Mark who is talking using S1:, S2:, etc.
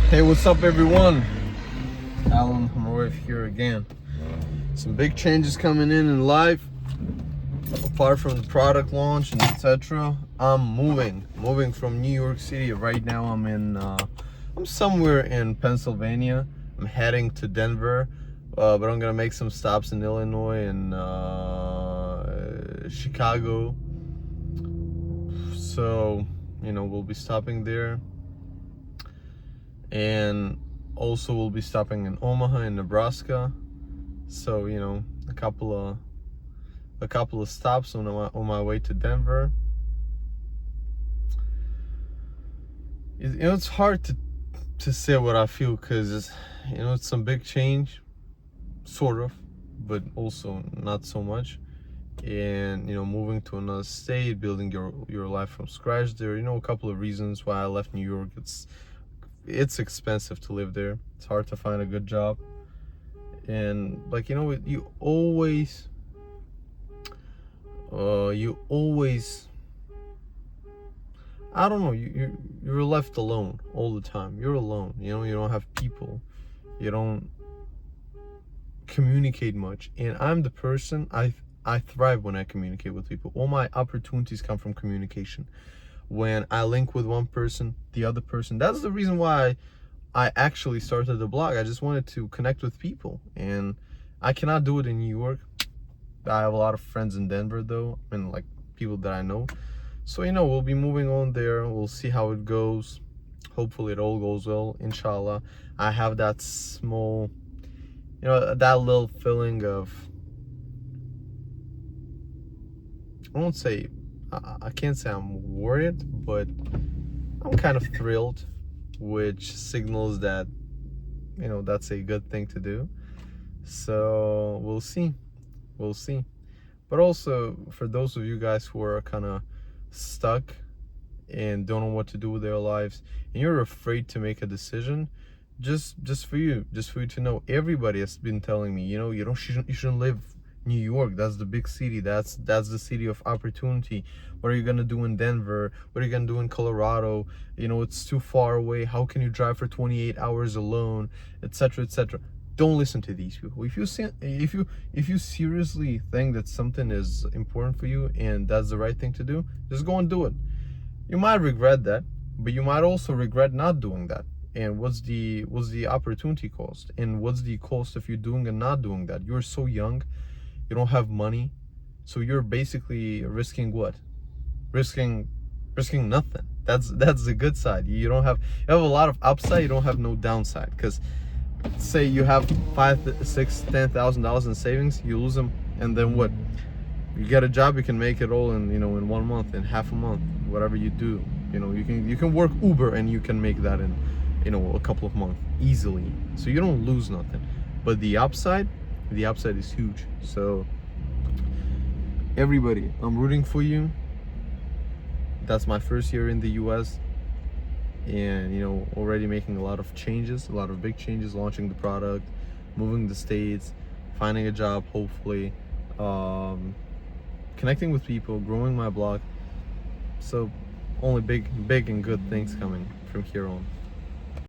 S1: Hey, what's up, everyone? Alan Hamroyev here again. Some big changes coming in life. Apart from the product launch and etc., I'm moving from New York City. Right now, I'm somewhere in Pennsylvania. I'm heading to Denver, but I'm gonna make some stops in Illinois and Chicago. So, we'll be stopping there. And also we'll be stopping in Omaha in Nebraska. So a couple of stops on my way to Denver. It's hard to say what I feel, because it's some big change, sort of, but also not so much. And moving to another state, building your life from scratch there. A couple of reasons why I left New York. It's expensive to live there. It's hard to find a good job, and you always I don't know, you're left alone all the time. You're alone. You don't have people. You don't communicate much. And I'm the person, I thrive when I communicate with people. All my opportunities come from communication. When I link with one person, the other person. That's the reason why I actually started the blog. I just wanted to connect with people, and I cannot do it in New York. I have a lot of friends in Denver, though, and like people that I know. So we'll be moving on there. We'll see how it goes. Hopefully it all goes well, inshallah. I have that small, that little feeling of, I can't say I'm worried, but I'm kind of thrilled, which signals that that's a good thing to do. So we'll see. But also, for those of you guys who are kind of stuck and don't know what to do with their lives, and you're afraid to make a decision, just for you to know, everybody has been telling me, you shouldn't live New York. That's the big city. That's the city of opportunity. What are you gonna do in Denver? What are you gonna do in Colorado? It's too far away. How can you drive for 28 hours alone, etc., etc.? Don't listen to these people. If you seriously think that something is important for you and that's the right thing to do, just go and do it. You might regret that, but you might also regret not doing that. And what's the opportunity cost? And what's the cost of you doing and not doing that? You're so young. You don't have money, so you're basically risking what? Risking nothing. That's the good side. You have a lot of upside. You don't have no downside. Because say you have $5,000, $6,000, $10,000 in savings, you lose them, and then what? You get a job, you can make it all in in 1 month, in half a month, whatever you do. You can work Uber and you can make that in a couple of months easily. So you don't lose nothing. But the upside is huge. So everybody, I'm rooting for you. That's my first year in the US, and already making a lot of changes, a lot of big changes, launching the product, moving the states, finding a job, hopefully, connecting with people, growing my blog. So only big and good things coming from here on.